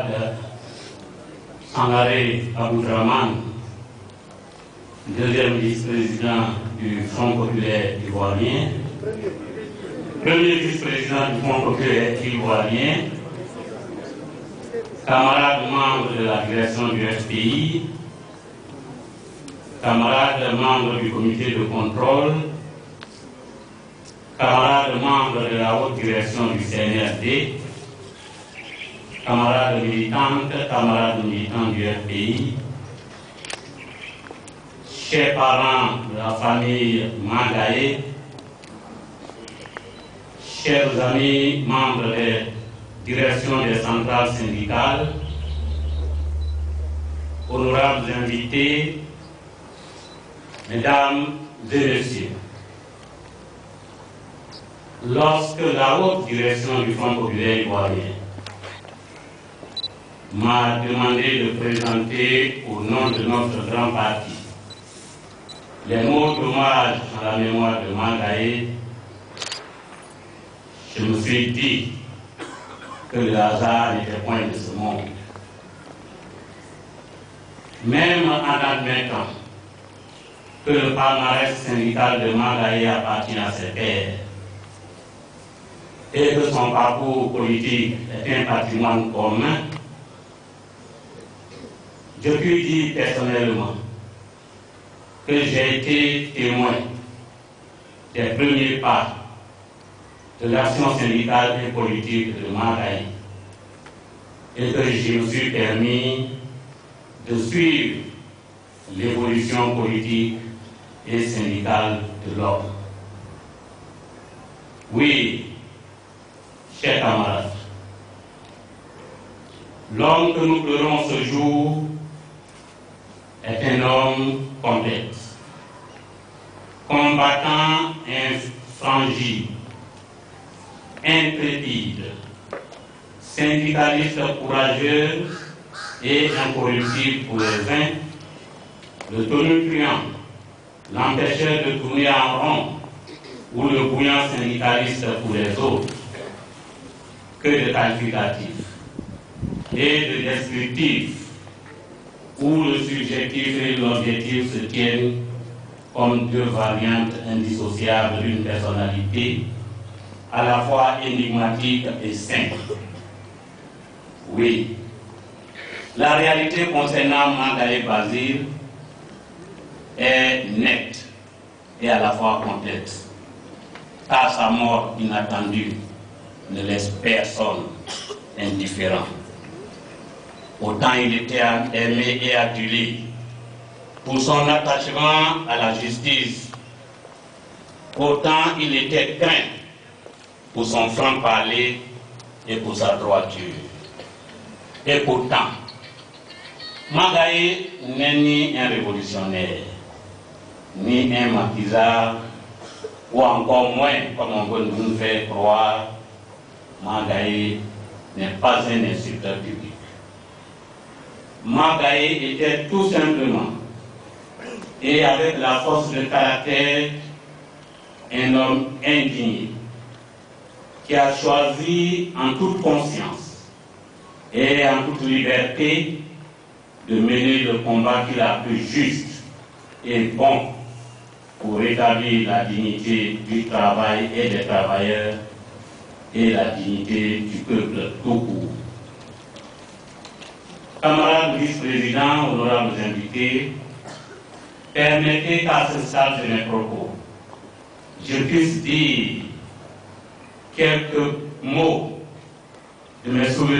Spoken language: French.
camarade Sangaré Aboudraman, deuxième vice-président du Front populaire ivoirien, premier vice-président du Front populaire ivoirien, camarade membre de la direction du FPI, camarade membre du comité de contrôle, camarade membre de la haute direction du CNRD, camarades militantes, camarades militants du FPI, chers parents de la famille Mangaé, chers amis membres des directions des centrales syndicales, honorables invités, mesdames et messieurs, lorsque la haute direction du Front populaire ivoirien m'a demandé de présenter au nom de notre grand parti les mots d'hommage à la mémoire de Mangaé, je me suis dit que le hasard n'était point de ce monde. Même en admettant que le palmarès syndical de Mangaé appartient à ses pairs et que son parcours politique est un patrimoine commun, je puis dire personnellement que j'ai été témoin des premiers pas de l'action syndicale et politique de Mangaé et que je me suis permis de suivre l'évolution politique et syndicale de l'homme. Oui, chers camarades, l'homme que nous pleurons ce jour est un homme complexe, combattant infrangible, intrépide, syndicaliste courageux et incorruptible pour les uns, le tonitruant, l'empêcheur de tourner en rond, ou le bouillant syndicaliste pour les autres. Que de qualificatifs et de descriptifs où le subjectif et l'objectif se tiennent comme deux variantes indissociables d'une personnalité à la fois énigmatique et simple. Oui, la réalité concernant Mangaé Basile est nette et à la fois complexe, car sa mort inattendue ne laisse personne indifférent. Autant il était aimé et adulé pour son attachement à la justice, autant il était craint pour son franc-parler et pour sa droiture. Et pourtant, Mangaé n'est ni un révolutionnaire, ni un maquisard, ou encore moins, comme on veut nous faire croire, Mangaé n'est pas un insulteur public. Mangaé était tout simplement, et avec la force de caractère, un homme indigné, qui a choisi en toute conscience et en toute liberté de mener le combat qu'il a cru juste et bon pour rétablir la dignité du travail et des travailleurs et la dignité du peuple tout court. Camarades vice-présidents, honorables invités, permettez qu'à ce stade de mes propos, je puisse dire quelques mots de mes souvenirs